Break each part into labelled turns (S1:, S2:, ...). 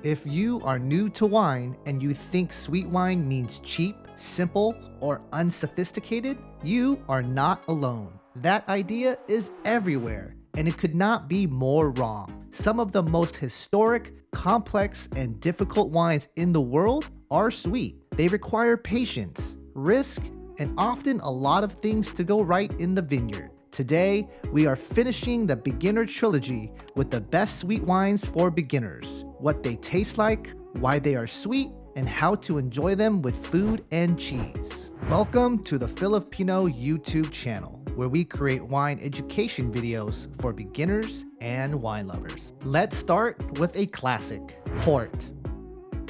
S1: If you are new to wine and you think sweet wine means cheap, simple, or unsophisticated, you are not alone. That idea is everywhere, and it could not be more wrong. Some of the most historic, complex, and difficult wines in the world are sweet. They require patience, risk, and often a lot of things to go right in the vineyard. Today, we are finishing the beginner trilogy with the best sweet wines for beginners, what they taste like, why they are sweet, and how to enjoy them with food and cheese. Welcome to the Filipino YouTube channel, where we create wine education videos for beginners and wine lovers. Let's start with a classic, port.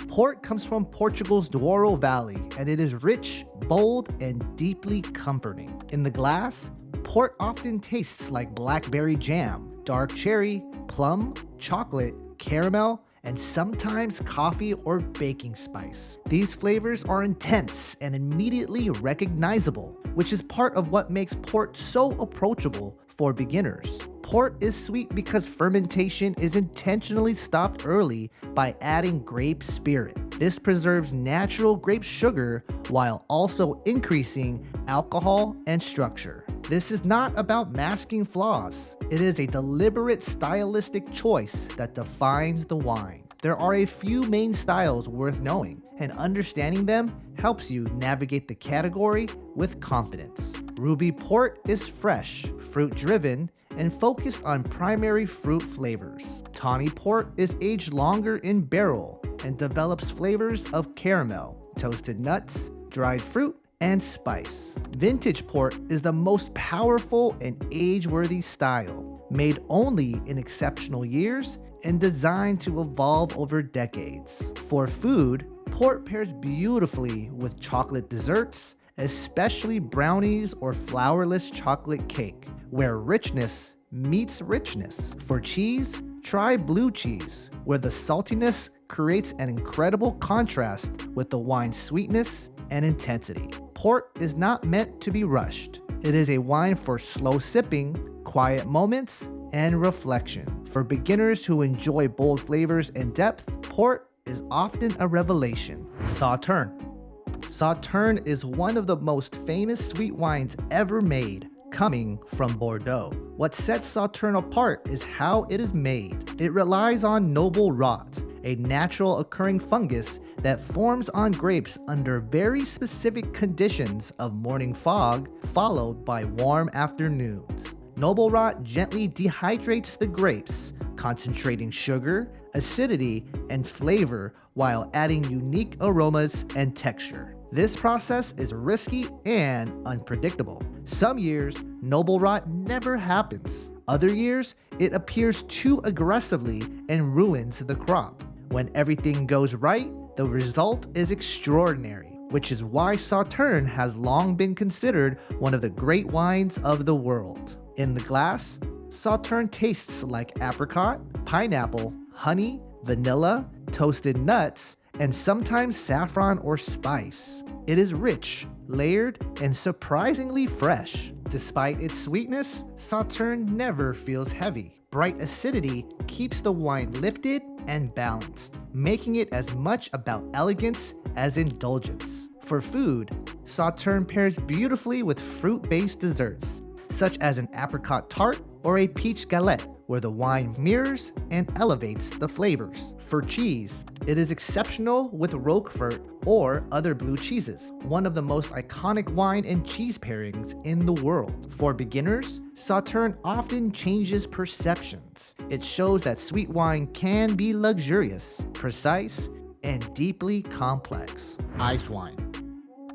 S1: Port comes from Portugal's Douro Valley, and it is rich, bold, and deeply comforting. In the glass, port often tastes like blackberry jam, dark cherry, plum, chocolate, caramel, and sometimes coffee or baking spice. These flavors are intense and immediately recognizable, which is part of what makes port so approachable for beginners. Port is sweet because fermentation is intentionally stopped early by adding grape spirit. This preserves natural grape sugar while also increasing alcohol and structure. This is not about masking flaws. It is a deliberate stylistic choice that defines the wine. There are a few main styles worth knowing, and understanding them helps you navigate the category with confidence. Ruby Port is fresh, fruit-driven, and focused on primary fruit flavors. Tawny Port is aged longer in barrel and develops flavors of caramel, toasted nuts, dried fruit, and spice. Vintage Port is the most powerful and age-worthy style, made only in exceptional years and designed to evolve over decades. For food, port pairs beautifully with chocolate desserts, especially brownies or flourless chocolate cake, where richness meets richness. For cheese, try blue cheese, where the saltiness creates an incredible contrast with the wine's sweetness and intensity. Port is not meant to be rushed. It is a wine for slow sipping, quiet moments, and reflection. For beginners who enjoy bold flavors and depth, port is often a revelation. Sauternes. Sauternes is one of the most famous sweet wines ever made, coming from Bordeaux. What sets Sauternes apart is how it is made. It relies on noble rot, a natural occurring fungus that forms on grapes under very specific conditions of morning fog followed by warm afternoons. Noble rot gently dehydrates the grapes, concentrating sugar, acidity, and flavor while adding unique aromas and texture. This process is risky and unpredictable. Some years, noble rot never happens. Other years, it appears too aggressively and ruins the crop. When everything goes right, the result is extraordinary, which is why Sauternes has long been considered one of the great wines of the world. In the glass, Sauternes tastes like apricot, pineapple, honey, vanilla, toasted nuts, and sometimes saffron or spice. It is rich, layered, and surprisingly fresh. Despite its sweetness, Sauternes never feels heavy. Bright acidity keeps the wine lifted and balanced, making it as much about elegance as indulgence. For food, Sauternes pairs beautifully with fruit-based desserts, such as an apricot tart or a peach galette, where the wine mirrors and elevates the flavors. For cheese, it is exceptional with Roquefort or other blue cheeses, one of the most iconic wine and cheese pairings in the world. For beginners, Sauternes often changes perceptions. It shows that sweet wine can be luxurious, precise, and deeply complex. Ice wine.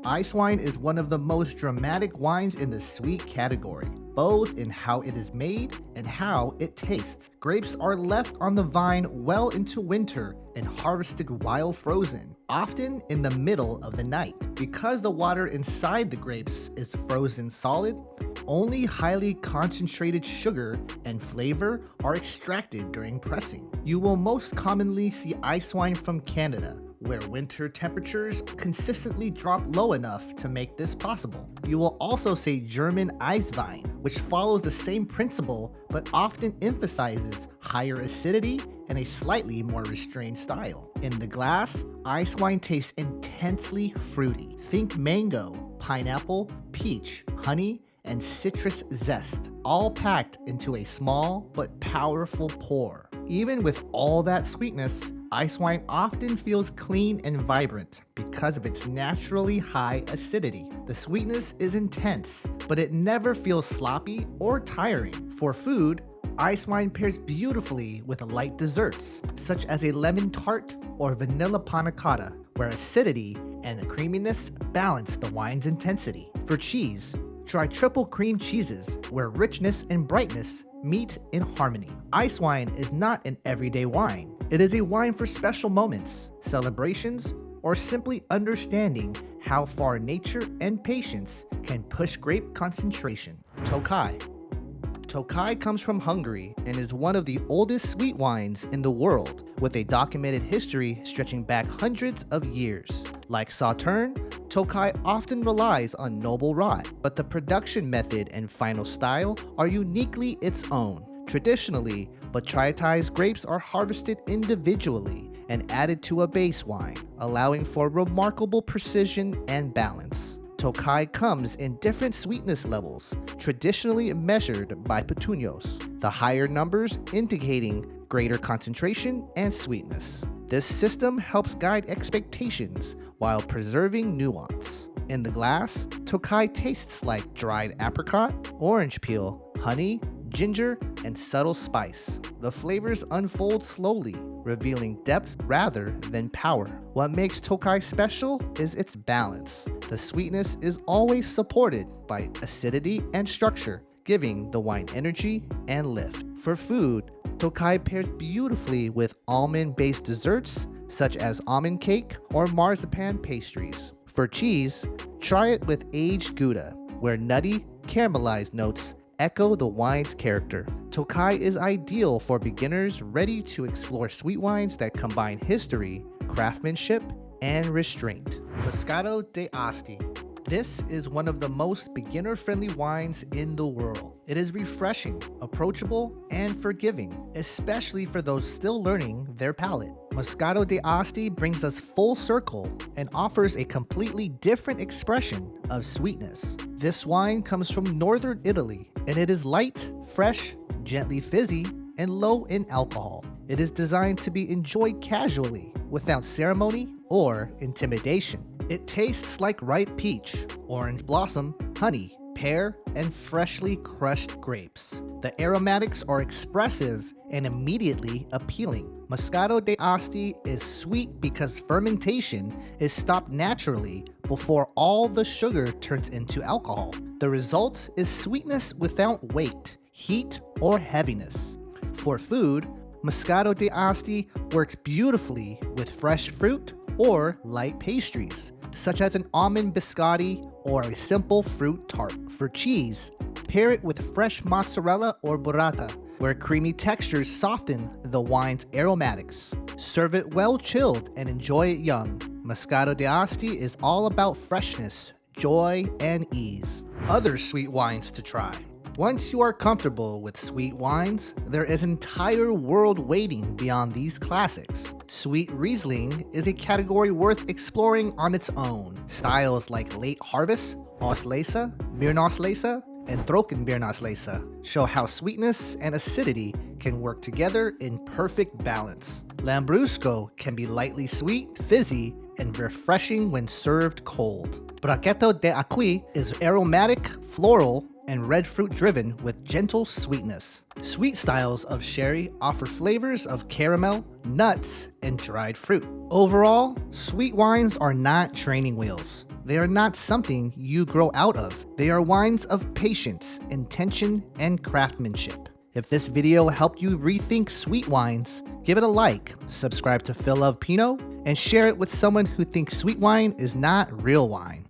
S1: Ice wine is one of the most dramatic wines in the sweet category, both in how it is made and how it tastes. Grapes are left on the vine well into winter and harvested while frozen, often in the middle of the night. Because the water inside the grapes is frozen solid, only highly concentrated sugar and flavor are extracted during pressing. You will most commonly see ice wine from Canada, where winter temperatures consistently drop low enough to make this possible. You will also see German Eiswein, which follows the same principle but often emphasizes higher acidity and a slightly more restrained style. In the glass, ice wine tastes intensely fruity. Think mango, pineapple, peach, honey, and citrus zest, all packed into a small but powerful pour. Even with all that sweetness, ice wine often feels clean and vibrant because of its naturally high acidity. The sweetness is intense, but it never feels sloppy or tiring. For food, ice wine pairs beautifully with light desserts, such as a lemon tart or vanilla panna cotta, where acidity and the creaminess balance the wine's intensity. For cheese, try triple cream cheeses, where richness and brightness meet in harmony. Ice wine is not an everyday wine. It is a wine for special moments, celebrations, or simply understanding how far nature and patience can push grape concentration. Tokaji. Tokaji comes from Hungary and is one of the oldest sweet wines in the world, with a documented history stretching back hundreds of years. Like Sauternes, Tokaji often relies on noble rye, but the production method and final style are uniquely its own. Traditionally, BOTRYTIS grapes are harvested individually and added to a base wine, allowing for remarkable precision and balance. Tokaji comes in different sweetness levels, traditionally measured by petuños, the higher numbers indicating greater concentration and sweetness. This system helps guide expectations while preserving nuance. In the glass, Tokaji tastes like dried apricot, orange peel, honey, ginger, and subtle spice. The flavors unfold slowly, revealing depth rather than power. What makes Tokaji special is its balance. The sweetness is always supported by acidity and structure, giving the wine energy and lift. For food, Tokaji pairs beautifully with almond-based desserts such as almond cake or marzipan pastries. For cheese, try it with aged Gouda, where nutty, caramelized notes echo the wine's character. Tokaji is ideal for beginners ready to explore sweet wines that combine history, craftsmanship, and restraint. Moscato d'Asti. This is one of the most beginner-friendly wines in the world. It is refreshing, approachable, and forgiving, especially for those still learning their palate. Moscato d'Asti brings us full circle and offers a completely different expression of sweetness. This wine comes from northern Italy, and it is light, fresh, gently fizzy, and low in alcohol. It is designed to be enjoyed casually, without ceremony or intimidation. It tastes like ripe peach, orange blossom, honey, pear, and freshly crushed grapes. The aromatics are expressive and immediately appealing. Moscato d'Asti is sweet because fermentation is stopped naturally before all the sugar turns into alcohol. The result is sweetness without weight, heat, or heaviness. For food, Moscato d'Asti works beautifully with fresh fruit or light pastries, such as an almond biscotti or a simple fruit tart. For cheese, pair it with fresh mozzarella or burrata, where creamy textures soften the wine's aromatics. Serve it well chilled and enjoy it young. Moscato d'Asti is all about freshness, joy, and ease. Other sweet wines to try. Once you are comfortable with sweet wines, there is an entire world waiting beyond these classics. Sweet Riesling is a category worth exploring on its own. Styles like Late Harvest, Auslese, Beerenauslese, and Trockenbeerenauslese show how sweetness and acidity can work together in perfect balance. Lambrusco can be lightly sweet, fizzy, and refreshing when served cold. Brachetto d'Acqui is aromatic, floral, and red fruit driven with gentle sweetness. Sweet styles of sherry offer flavors of caramel, nuts, and dried fruit. Overall, sweet wines are not training wheels. They are not something you grow out of. They are wines of patience, intention, and craftsmanship. If this video helped you rethink sweet wines, give it a like, subscribe to Phil Love Pinot, and share it with someone who thinks sweet wine is not real wine.